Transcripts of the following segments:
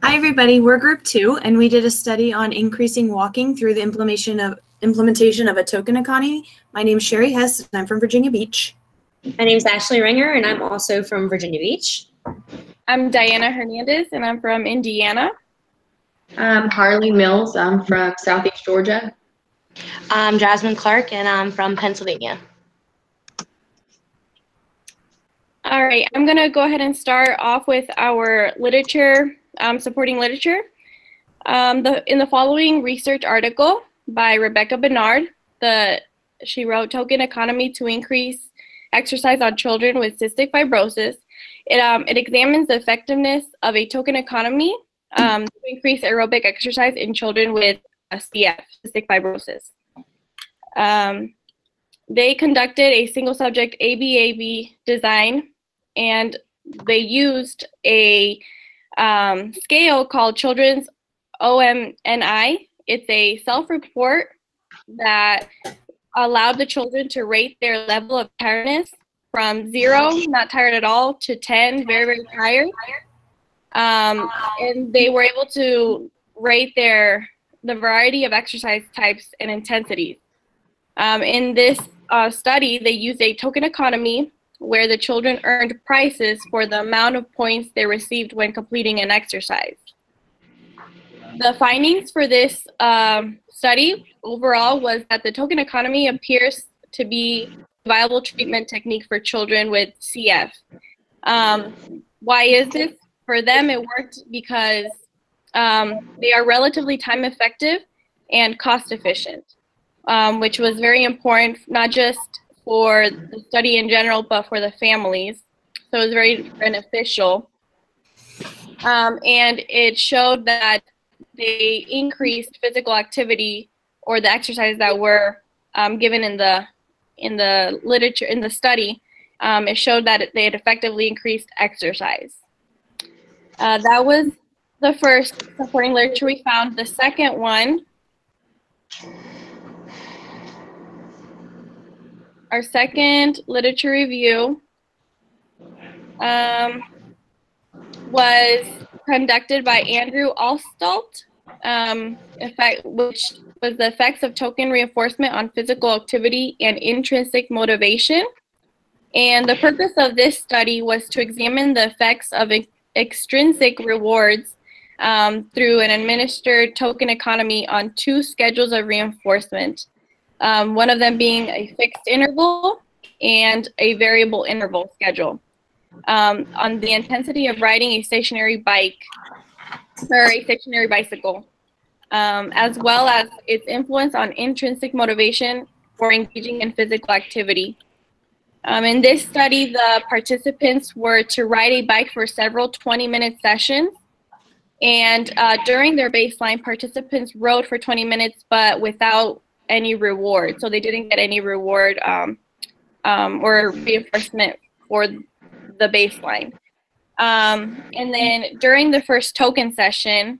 Hi everybody, we're group 2 and we did a study on increasing walking through the implementation of a token economy. My name is Sherry Hess and I'm from Virginia Beach. My name is Ashley Ringer and I'm also from Virginia Beach. I'm Diana Hernandez and I'm from Indiana. I'm Harley Mills, I'm from Southeast Georgia. I'm Jasmine Clark and I'm from Pennsylvania. All right, I'm going to go ahead and start off with our literature, supporting literature. In the following research article by Rebecca Bernard, she wrote Token Economy to Increase Exercise on Children with Cystic Fibrosis. It examines the effectiveness of a token economy to increase aerobic exercise in children with CF, cystic fibrosis. They conducted a single subject ABAB design, and they used a scale called Children's OMNI. It's a self-report that allowed the children to rate their level of tiredness from 0, not tired at all, to 10, very, very tired. And they were able to rate the variety of exercise types and intensities. In this study, they used a token economy where the children earned prices for the amount of points they received when completing an exercise. The findings for this study overall was that the token economy appears to be a viable treatment technique for children with CF. Why is this? For them, it worked because they are relatively time effective and cost efficient, which was very important, not just for the study in general, but for the families. So it was very beneficial. And it showed that they increased physical activity, or the exercise that were given in the literature, in the study. It showed that they had effectively increased exercise. That was the first supporting literature we found. The second one, our second literature review, was conducted by Andrew Alstalt, which was the effects of token reinforcement on physical activity and intrinsic motivation. And the purpose of this study was to examine the effects of extrinsic rewards through an administered token economy on 2 schedules of reinforcement, one of them being a fixed interval and a variable interval schedule, on the intensity of riding a stationary bike or a stationary bicycle, as well as its influence on intrinsic motivation for engaging in physical activity. In this study, the participants were to ride a bike for several 20-minute sessions, and during their baseline, participants rode for 20 minutes but without any reward. So they didn't get any reward or reinforcement for the baseline. And then during the first token session,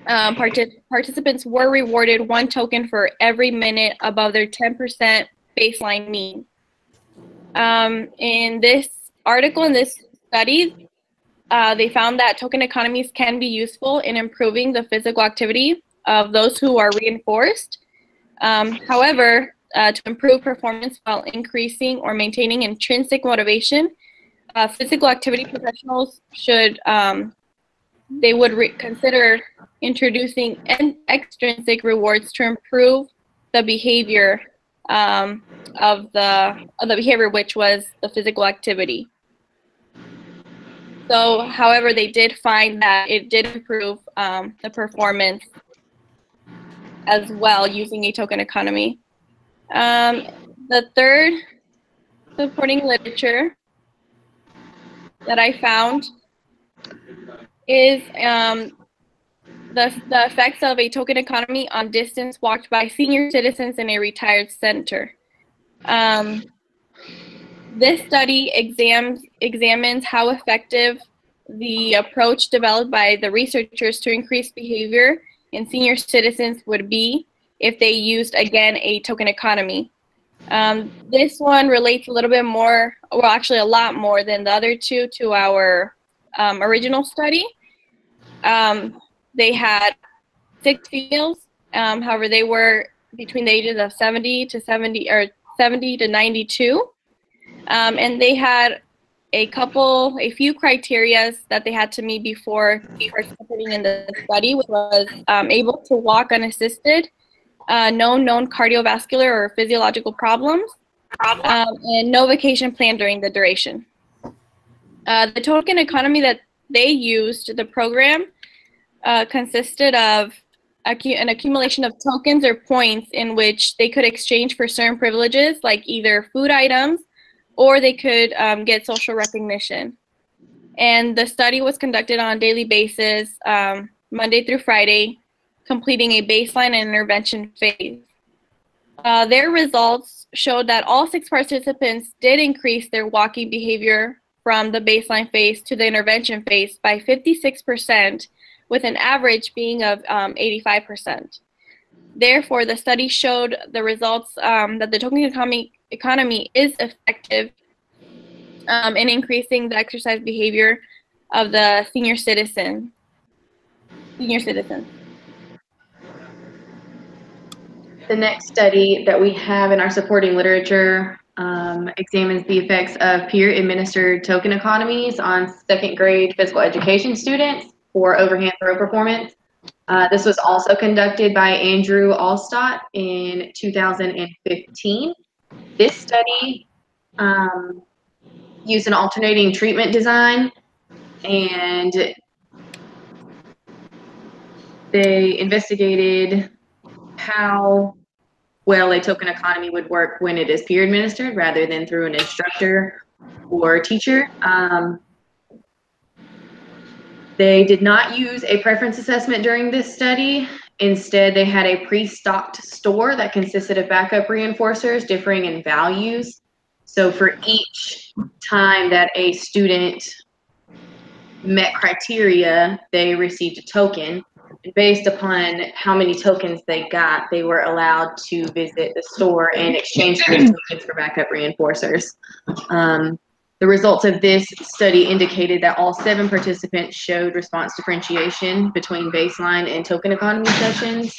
participants were rewarded 1 token for every minute above their 10% baseline mean. In this article, in this study, they found that token economies can be useful in improving the physical activity of those who are reinforced. However, to improve performance while increasing or maintaining intrinsic motivation, physical activity professionals should, they would consider introducing extrinsic rewards to improve the behavior of the behavior, which was the physical activity. So, however, they did find that it did improve the performance as well using a token economy. The third supporting literature that I found is the effects of a token economy on distance walked by senior citizens in a retired center. This study examines how effective the approach developed by the researchers to increase behavior in senior citizens would be if they used, again, a token economy. This one relates a little bit more, well, actually a lot more than the other 2 to our original study. They had 6 females. However, they were between the ages of 70 to 92. And they had a few criterias that they had to meet before participating in the study, which was able to walk unassisted, no known cardiovascular or physiological problems, and no vacation plan during the duration. The token economy that they used, the program, consisted of an accumulation of tokens or points in which they could exchange for certain privileges, like either food items, or they could get social recognition. And the study was conducted on a daily basis, Monday through Friday, completing a baseline and intervention phase. Their results showed that all 6 participants did increase their walking behavior from the baseline phase to the intervention phase by 56%, with an average being of 85%. Therefore, the study showed the results that the token economy is effective in increasing the exercise behavior of the senior citizens. The next study that we have in our supporting literature examines the effects of peer-administered token economies on second-grade physical education students for overhand throw performance. This was also conducted by Andrew Allstott in 2015. This study used an alternating treatment design, and they investigated how well a token economy would work when it is peer administered rather than through an instructor or teacher. They did not use a preference assessment during this study. Instead, they had a pre-stocked store that consisted of backup reinforcers differing in values. So for each time that a student met criteria, they received a token. Based upon how many tokens they got, they were allowed to visit the store and exchange those tokens for backup reinforcers. The results of this study indicated that all 7 participants showed response differentiation between baseline and token economy sessions.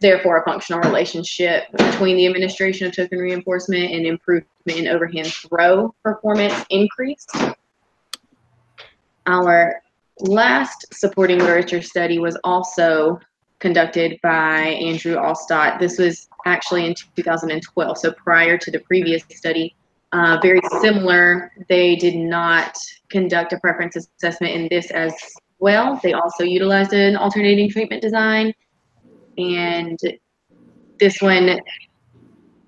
Therefore, a functional relationship between the administration of token reinforcement and improvement in overhand throw performance increased. Our last supporting literature study was also conducted by Andrew Allstott. This was actually in 2012, so prior to the previous study. Very similar, they did not conduct a preference assessment in this as well. They also utilized an alternating treatment design, and this one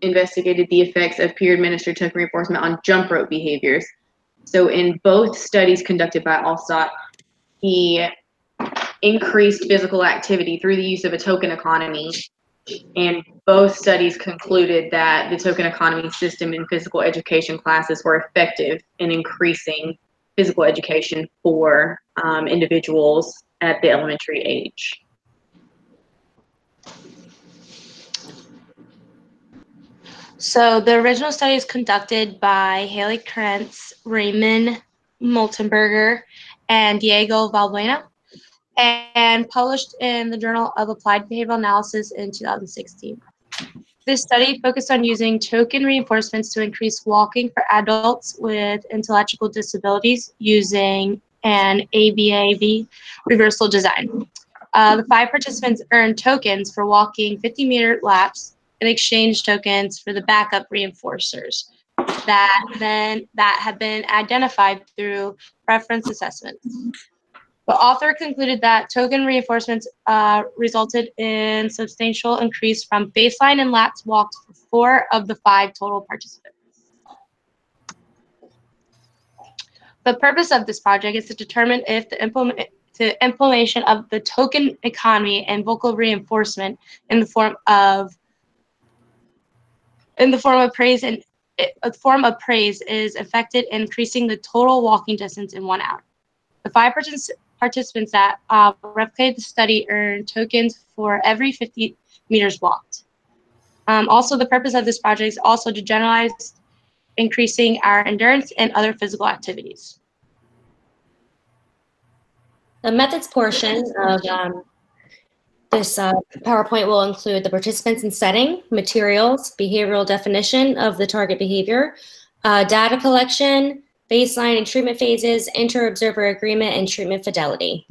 investigated the effects of peer-administered token reinforcement on jump rope behaviors. So in both studies conducted by Allstott, he increased physical activity through the use of a token economy, and both studies concluded that the token economy system in physical education classes were effective in increasing physical education for individuals at the elementary age. So the original study is conducted by Haley Krentz, Raymond Moltenberger, and Diego Valbuena, and published in the Journal of Applied Behavioral Analysis in 2016. This study focused on using token reinforcements to increase walking for adults with intellectual disabilities using an ABAV reversal design. The 5 participants earned tokens for walking 50-meter laps and exchanged tokens for the backup reinforcers that have been identified through preference assessments. The author concluded that token reinforcements resulted in substantial increase from baseline and laps walked for 4 of the 5 total participants. The purpose of this project is to determine if the implementation of the token economy and vocal reinforcement in the form of praise is effective in increasing the total walking distance in 1 hour. The 5 participants that replicated the study earned tokens for every 50 meters walked. Also, the purpose of this project is also to generalize increasing our endurance and other physical activities. The methods portion of this PowerPoint will include the participants and setting, materials, behavioral definition of the target behavior, data collection, baseline and treatment phases, inter-observer agreement, and treatment fidelity.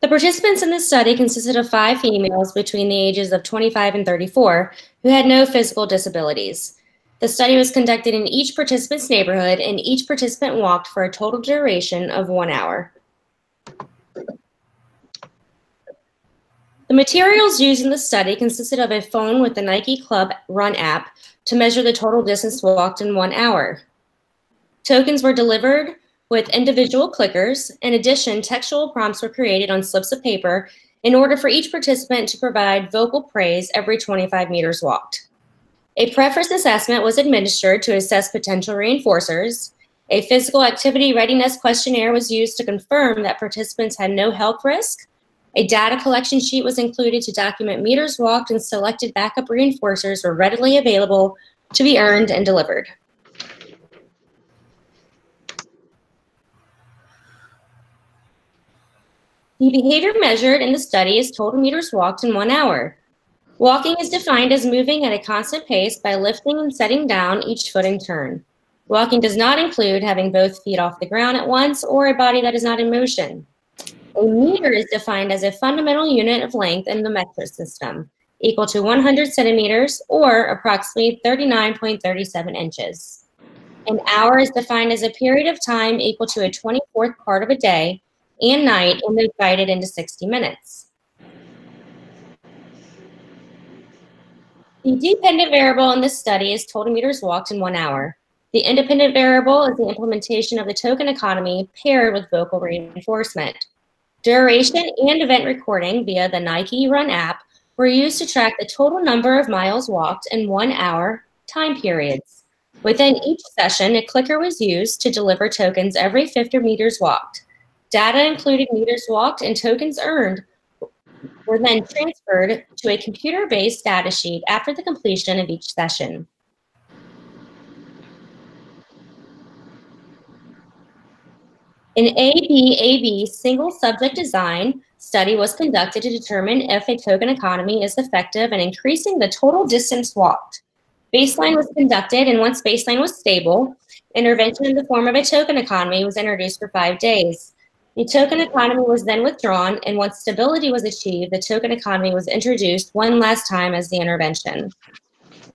The participants in this study consisted of 5 females between the ages of 25 and 34 who had no physical disabilities. The study was conducted in each participant's neighborhood, and each participant walked for a total duration of 1 hour. The materials used in the study consisted of a phone with the Nike Club Run app to measure the total distance walked in 1 hour. Tokens were delivered with individual clickers. In addition, textual prompts were created on slips of paper in order for each participant to provide vocal praise every 25 meters walked. A preference assessment was administered to assess potential reinforcers. A physical activity readiness questionnaire was used to confirm that participants had no health risk. A data collection sheet was included to document meters walked, and selected backup reinforcers were readily available to be earned and delivered. The behavior measured in the study is total meters walked in 1 hour. Walking is defined as moving at a constant pace by lifting and setting down each foot in turn. Walking does not include having both feet off the ground at once or a body that is not in motion. A meter is defined as a fundamental unit of length in the metric system, equal to 100 centimeters or approximately 39.37 inches. An hour is defined as a period of time equal to a 24th part of a day and night, and divided into 60 minutes. The dependent variable in this study is total meters walked in 1 hour. The independent variable is the implementation of the token economy paired with vocal reinforcement. Duration and event recording via the Nike Run app were used to track the total number of miles walked in 1 hour time periods. Within each session, a clicker was used to deliver tokens every 50 meters walked. Data including meters walked and tokens earned were then transferred to a computer-based data sheet after the completion of each session. An AB single subject design study was conducted to determine if a token economy is effective in increasing the total distance walked. Baseline was conducted, and once baseline was stable, intervention in the form of a token economy was introduced for 5 days. The token economy was then withdrawn, and once stability was achieved, the token economy was introduced one last time as the intervention.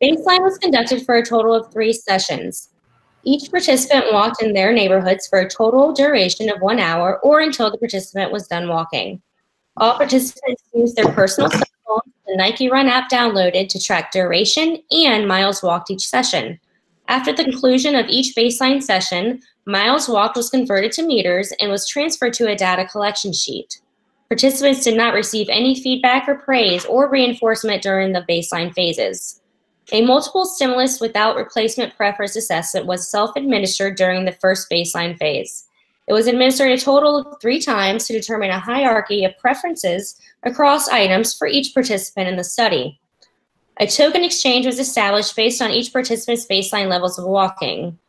Baseline was conducted for a total of 3 sessions. Each participant walked in their neighborhoods for a total duration of 1 hour or until the participant was done walking. All participants used their personal cell phones, the Nike Run app downloaded to track duration and miles walked each session. After the conclusion of each baseline session, miles walked was converted to meters and was transferred to a data collection sheet. Participants did not receive any feedback or praise or reinforcement during the baseline phases. A multiple stimulus without replacement preference assessment was self-administered during the first baseline phase. It was administered a total of 3 times to determine a hierarchy of preferences across items for each participant in the study. A token exchange was established based on each participant's baseline levels of walking.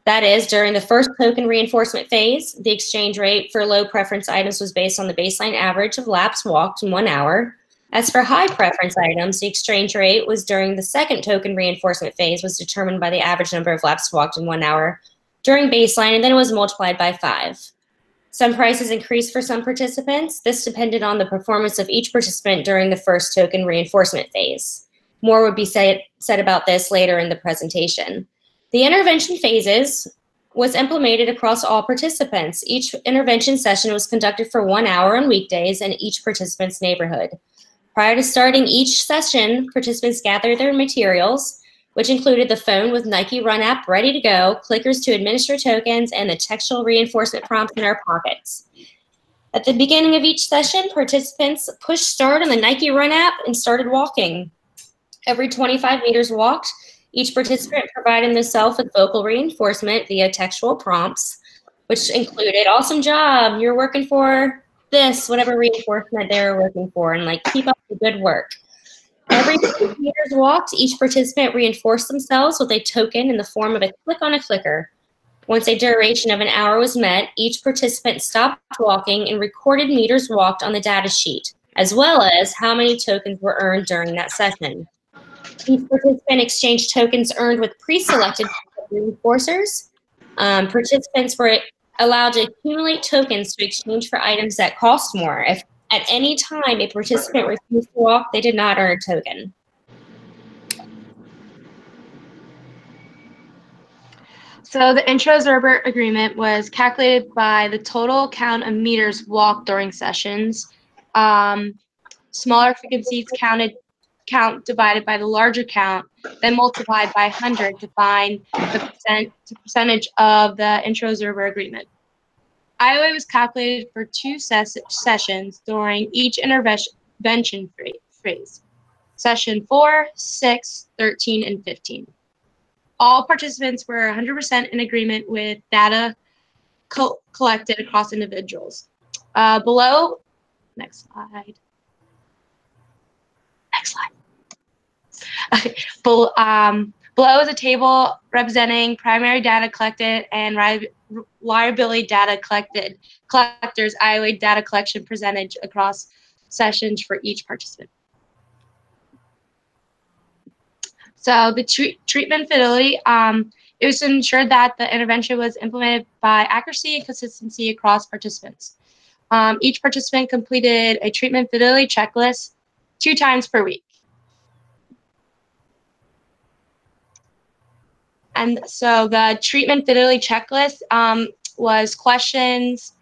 That is, during the first token reinforcement phase, the exchange rate for low preference items was based on the baseline average of laps walked in 1 hour. As for high preference items, the exchange rate was during the second token reinforcement phase was determined by the average number of laps walked in 1 hour during baseline, and then it was multiplied by 5. Some prices increased for some participants. This depended on the performance of each participant during the first token reinforcement phase. More would be said about this later in the presentation. The intervention phases was implemented across all participants. Each intervention session was conducted for 1 hour on weekdays in each participant's neighborhood. Prior to starting each session, participants gathered their materials, which included the phone with Nike Run app ready to go, clickers to administer tokens, and the textual reinforcement prompts in our pockets. At the beginning of each session, participants pushed start on the Nike Run app and started walking. Every 25 meters walked, each participant provided themselves with vocal reinforcement via textual prompts, which included, awesome job, you're working for this, whatever reinforcement they were working for, and like, keep up the good work. Every 50 meters walked, each participant reinforced themselves with a token in the form of a click on a clicker. Once a duration of an hour was met, each participant stopped walking and recorded meters walked on the data sheet, as well as how many tokens were earned during that session. Each participant exchanged tokens earned with pre-selected reinforcers. Participants were allowed to accumulate tokens to exchange for items that cost more. If at any time a participant refused to walk, they did not earn a token. So the intra-observer agreement was calculated by the total count of meters walked during sessions. Smaller frequencies count divided by the larger count, then multiplied by 100 to find the percentage of the intra-observer agreement. IOA was calculated for 2 sessions during each intervention phase, session 4, 6, 13, and 15. All participants were 100% in agreement with data collected across individuals. Below, next slide. Next slide. Okay. Below is a table representing primary data collected and liability data collectors IOA data collection percentage across sessions for each participant. So the treatment fidelity, it was to ensure that the intervention was implemented by accuracy and consistency across participants. Each participant completed a treatment fidelity checklist 2 times per week. And so the treatment fidelity checklist was questions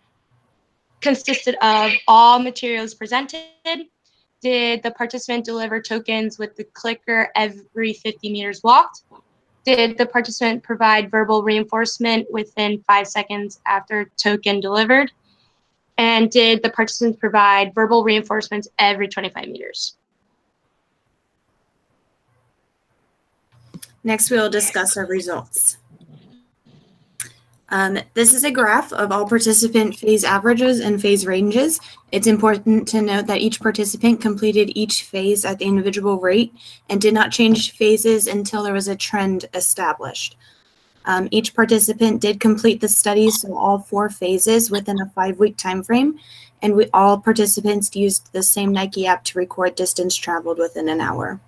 consisted of all materials presented. Did the participant deliver tokens with the clicker every 50 meters walked? Did the participant provide verbal reinforcement within 5 seconds after token delivered? And did the participants provide verbal reinforcements every 25 meters? Next, we'll discuss our results. This is a graph of all participant phase averages and phase ranges. It's important to note that each participant completed each phase at the individual rate and did not change phases until there was a trend established. Each participant did complete the study, so all 4 phases within a 5-week time frame, and all participants used the same Nike app to record distance traveled within an hour.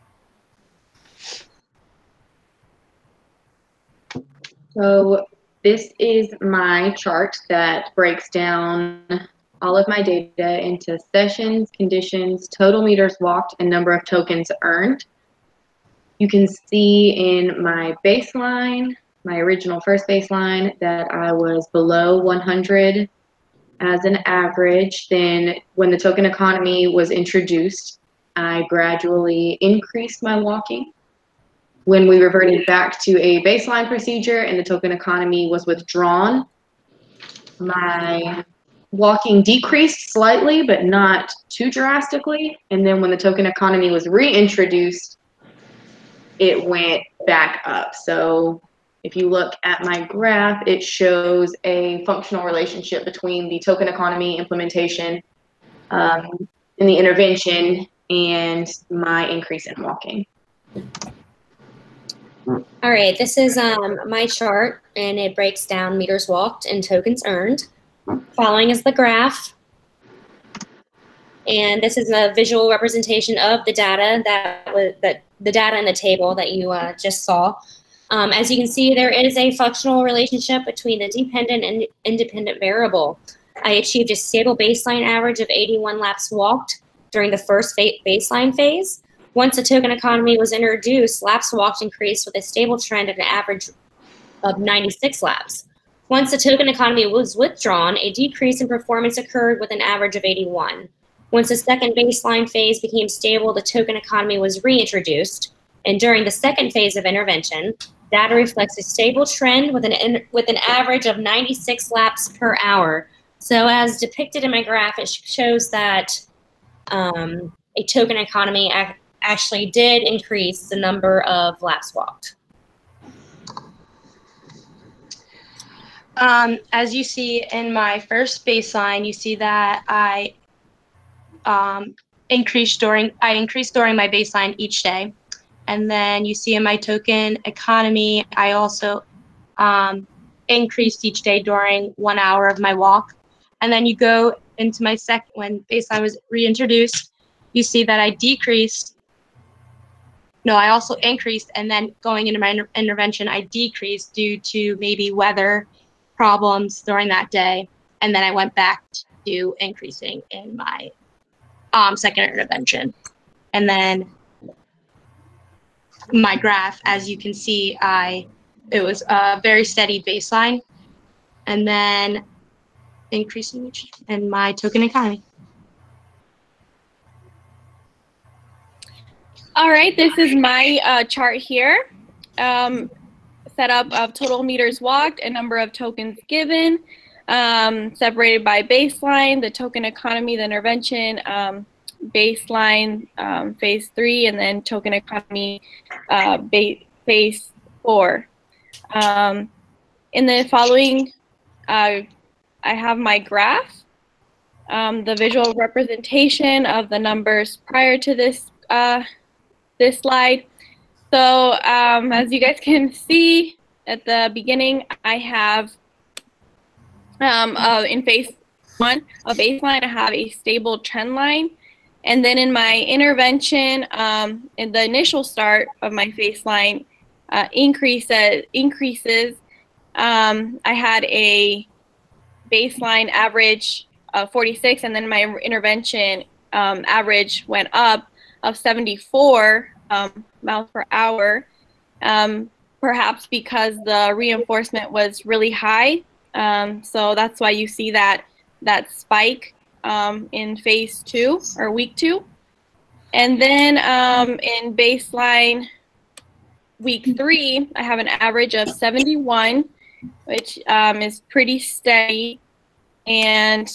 So this is my chart that breaks down all of my data into sessions, conditions, total meters walked, and number of tokens earned. You can see in my baseline, my original first baseline, that I was below 100 as an average. Then when the token economy was introduced, I gradually increased my walking. When we reverted back to a baseline procedure and the token economy was withdrawn, my walking decreased slightly, but not too drastically. And then when the token economy was reintroduced, it went back up. So if you look at my graph, it shows a functional relationship between the token economy implementation in the intervention and my increase in walking. All right, this is my chart, and it breaks down meters walked and tokens earned. Following is the graph, and this is a visual representation of the data the data in the table that you just saw. As you can see, there is a functional relationship between the dependent and independent variable. I achieved a stable baseline average of 81 laps walked during the first baseline phase. Once the token economy was introduced, laps walked increased with a stable trend at an average of 96 laps. Once the token economy was withdrawn, a decrease in performance occurred with an average of 81. Once the second baseline phase became stable, the token economy was reintroduced. And during the second phase of intervention, data reflects a stable trend with an average of 96 laps per hour. So as depicted in my graph, it shows that a token economy actually did increase the number of laps walked. As you see in my first baseline, you see that I increased during my baseline each day. And then you see in my token economy, I also increased each day during 1 hour of my walk. And then you go into my second, when baseline was reintroduced, you see that I decreased. No, I also increased, and then going into my intervention, I decreased due to maybe weather problems during that day. And then I went back to increasing in my second intervention. And then my graph, as you can see, it was a very steady baseline, and then increasing each in my token economy. All right, this is my chart here. Setup of total meters walked and number of tokens given, separated by baseline, the token economy, the intervention, baseline, phase 3, and then token economy, phase 4. In the following, I have my graph, the visual representation of the numbers prior to this this slide. So as you guys can see at the beginning, I have in phase 1 of baseline, I have a stable trend line. And then in my intervention, in the initial start of my baseline increases, I had a baseline average of 46, and then my intervention average went up of 74 miles per hour, perhaps because the reinforcement was really high. So that's why you see that spike in phase 2 or week 2. And then in baseline week 3, I have an average of 71, which is pretty steady. And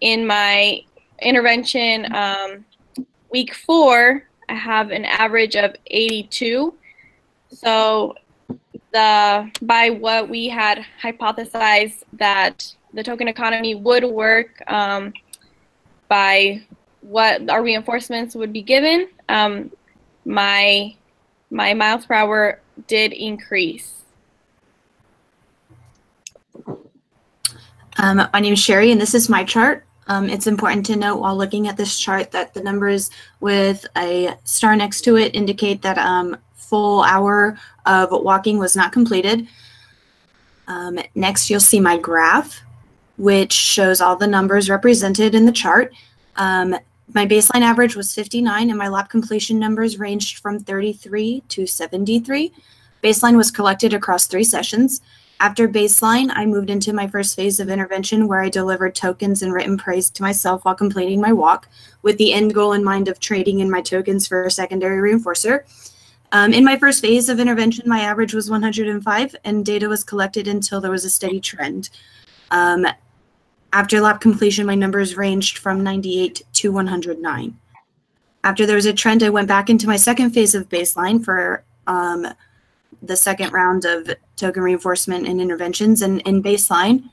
in my intervention week 4, I have an average of 82. So by what we had hypothesized that the token economy would work by what our reinforcements would be given, my miles per hour did increase. My name is Sherry, and this is my chart. It's important to note while looking at this chart that the numbers with a star next to it indicate that full hour of walking was not completed. Next, you'll see my graph, which shows all the numbers represented in the chart. My baseline average was 59, and my lap completion numbers ranged from 33 to 73. Baseline was collected across 3 sessions. After baseline, I moved into my first phase of intervention, where I delivered tokens and written praise to myself while completing my walk, with the end goal in mind of trading in my tokens for a secondary reinforcer. In my first phase of intervention, my average was 105, and data was collected until there was a steady trend. After lap completion, my numbers ranged from 98 to 109. After there was a trend, I went back into my second phase of baseline for the second round of token reinforcement and interventions. And in baseline,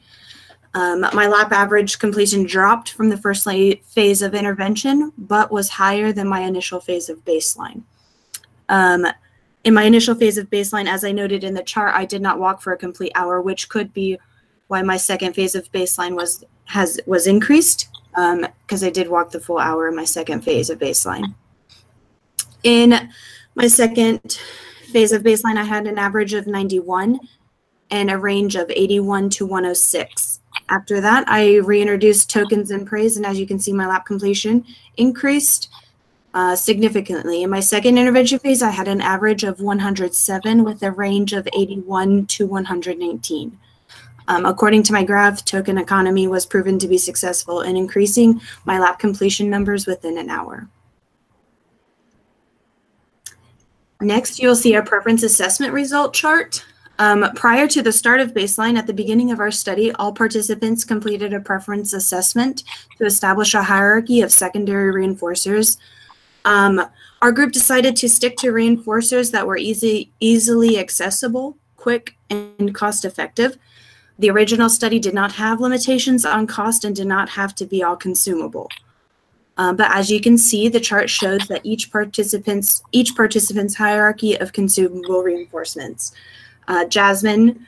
my lap average completion dropped from the first phase of intervention, but was higher than my initial phase of baseline. In my initial phase of baseline, as I noted in the chart, I did not walk for a complete hour, which could be why my second phase of baseline was increased, because I did walk the full hour in my second phase of baseline. In my second phase of baseline, I had an average of 91 and a range of 81 to 106. After that, I reintroduced tokens and praise, and as you can see, my lap completion increased significantly. In my second intervention phase, I had an average of 107 with a range of 81 to 119. According to my graph, token economy was proven to be successful in increasing my lap completion numbers within an hour. Next, you'll see a preference assessment result chart. Prior to the start of baseline, at the beginning of our study, all participants completed a preference assessment to establish a hierarchy of secondary reinforcers. Our group decided to stick to reinforcers that were easily accessible, quick, and cost-effective. The original study did not have limitations on cost and did not have to be all consumable. But as you can see, the chart shows that each participant's hierarchy of consumable reinforcements. Jasmine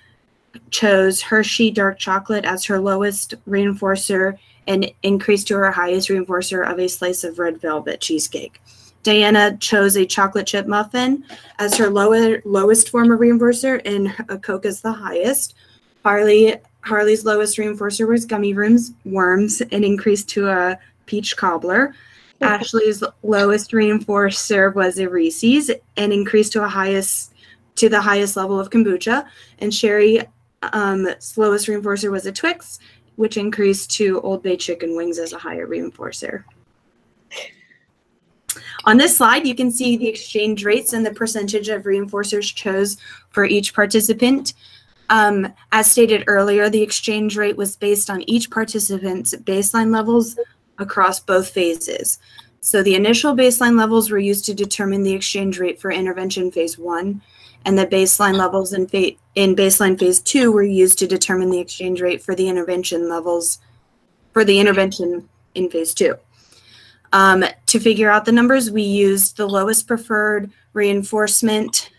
chose Hershey dark chocolate as her lowest reinforcer and increased to her highest reinforcer of a slice of red velvet cheesecake. Diana chose a chocolate chip muffin as her lowest form of reinforcer and a Coke as the highest. Harley's lowest reinforcer was gummy worms and increased to a peach cobbler. Ashley's lowest reinforcer was a Reese's and increased to the highest level of kombucha. And Sherry's lowest reinforcer was a Twix, which increased to Old Bay chicken wings as a higher reinforcer. On this slide, you can see the exchange rates and the percentage of reinforcers chose for each participant. As stated earlier, the exchange rate was based on each participant's baseline levels across both phases. So the initial baseline levels were used to determine the exchange rate for intervention phase 1, and the baseline levels in baseline phase 2 were used to determine the exchange rate for the intervention levels for the intervention in phase 2. To figure out the numbers, we used the lowest preferred reinforcement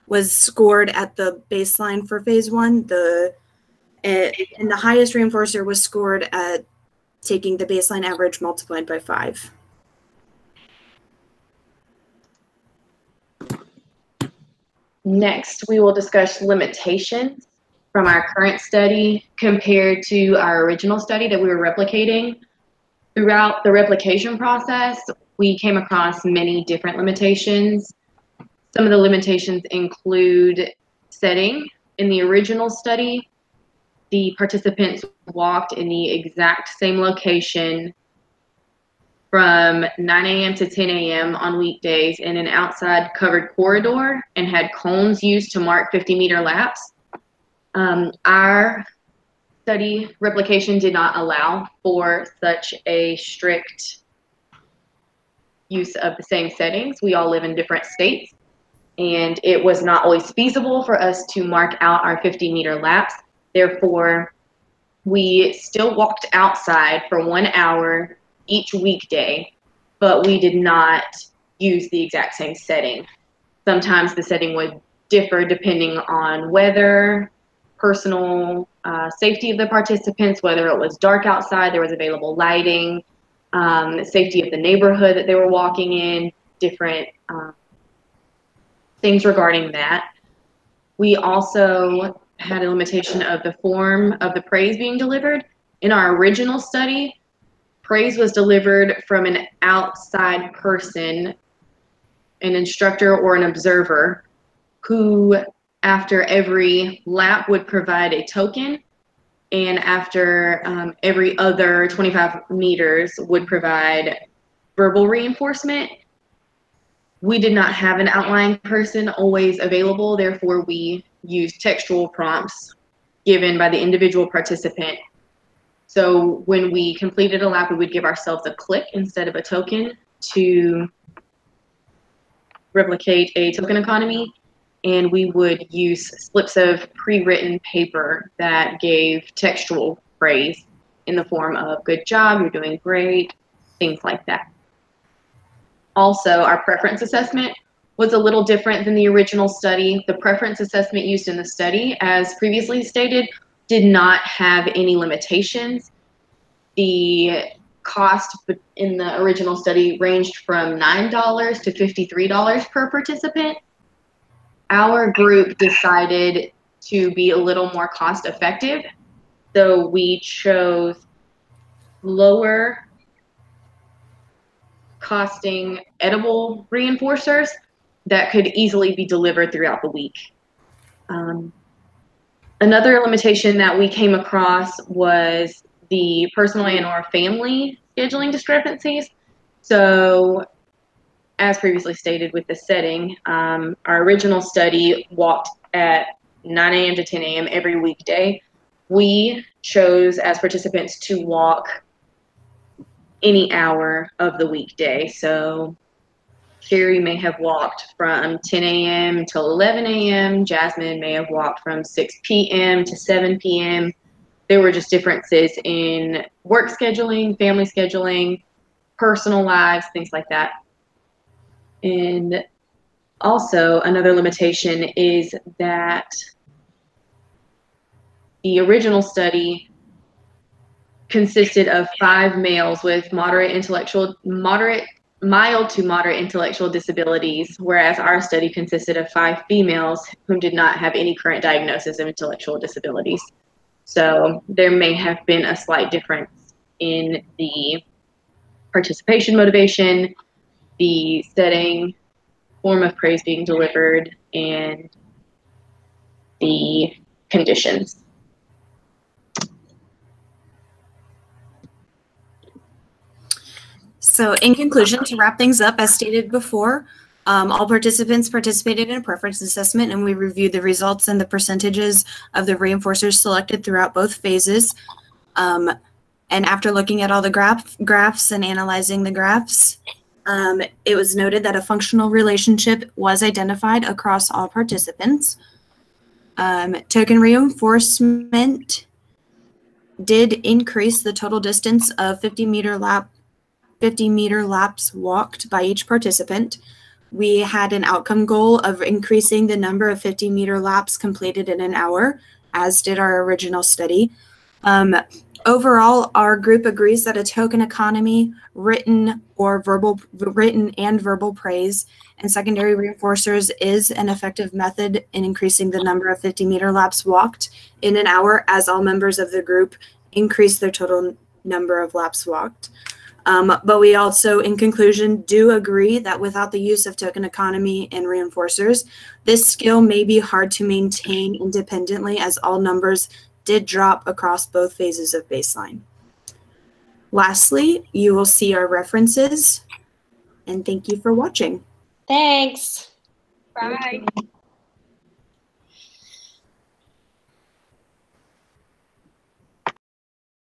was scored at the baseline for phase 1. And the highest reinforcer was scored at taking the baseline average multiplied by 5. Next, we will discuss limitations from our current study compared to our original study that we were replicating. Throughout the replication process, we came across many different limitations. Some of the limitations include setting. In the original study, the participants walked in the exact same location from 9 a.m. to 10 a.m. on weekdays in an outside covered corridor and had cones used to mark 50-meter laps. Our study replication did not allow for such a strict use of the same settings. We all live in different states, and it was not always feasible for us to mark out our 50-meter laps. Therefore, we still walked outside for 1 hour each weekday, but we did not use the exact same setting. Sometimes the setting would differ depending on weather, personal safety of the participants, whether it was dark outside, there was available lighting, safety of the neighborhood that they were walking in, different things regarding that. We also had a limitation of the form of the praise being delivered. In our original study, praise was delivered from an outside person, an instructor or an observer, who after every lap would provide a token, and after every other 25 meters would provide verbal reinforcement. We did not have an outlying person always available, therefore we used textual prompts given by the individual participant. So when we completed a lap, we would give ourselves a click instead of a token to replicate a token economy, and we would use slips of pre-written paper that gave textual praise in the form of good job, you're doing great, things like that. Also, our preference assessment was a little different than the original study. The preference assessment used in the study, as previously stated, did not have any limitations. The cost in the original study ranged from $9 to $53 per participant. Our group decided to be a little more cost effective, so we chose lower costing edible reinforcers that could easily be delivered throughout the week. Another limitation that we came across was the personal and or family scheduling discrepancies. So as previously stated with the setting, our original study walked at 9 a.m. to 10 a.m. every weekday. We chose as participants to walk any hour of the weekday. So Sherry may have walked from 10 a.m. until 11 a.m. Jasmine may have walked from 6 p.m. to 7 p.m. There were just differences in work scheduling, family scheduling, personal lives, things like that. And also another limitation is that the original study consisted of 5 males with mild to moderate intellectual disabilities, whereas our study consisted of 5 females who did not have any current diagnosis of intellectual disabilities. So there may have been a slight difference in the participation motivation, the setting, form of praise being delivered, and the conditions. So in conclusion, to wrap things up, as stated before, all participants participated in a preference assessment, and we reviewed the results and the percentages of the reinforcers selected throughout both phases. And after looking at all the graphs and analyzing the graphs, it was noted that a functional relationship was identified across all participants. Token reinforcement did increase the total distance of 50-meter laps walked by each participant. We had an outcome goal of increasing the number of 50-meter laps completed in an hour, as did our original study. Overall, our group agrees that a token economy, written and verbal praise, and secondary reinforcers is an effective method in increasing the number of 50-meter laps walked in an hour, as all members of the group increase their total number of laps walked. But we also, in conclusion, do agree that without the use of token economy and reinforcers, this skill may be hard to maintain independently, as all numbers did drop across both phases of baseline. Lastly, you will see our references, and thank you for watching. Thanks. Bye.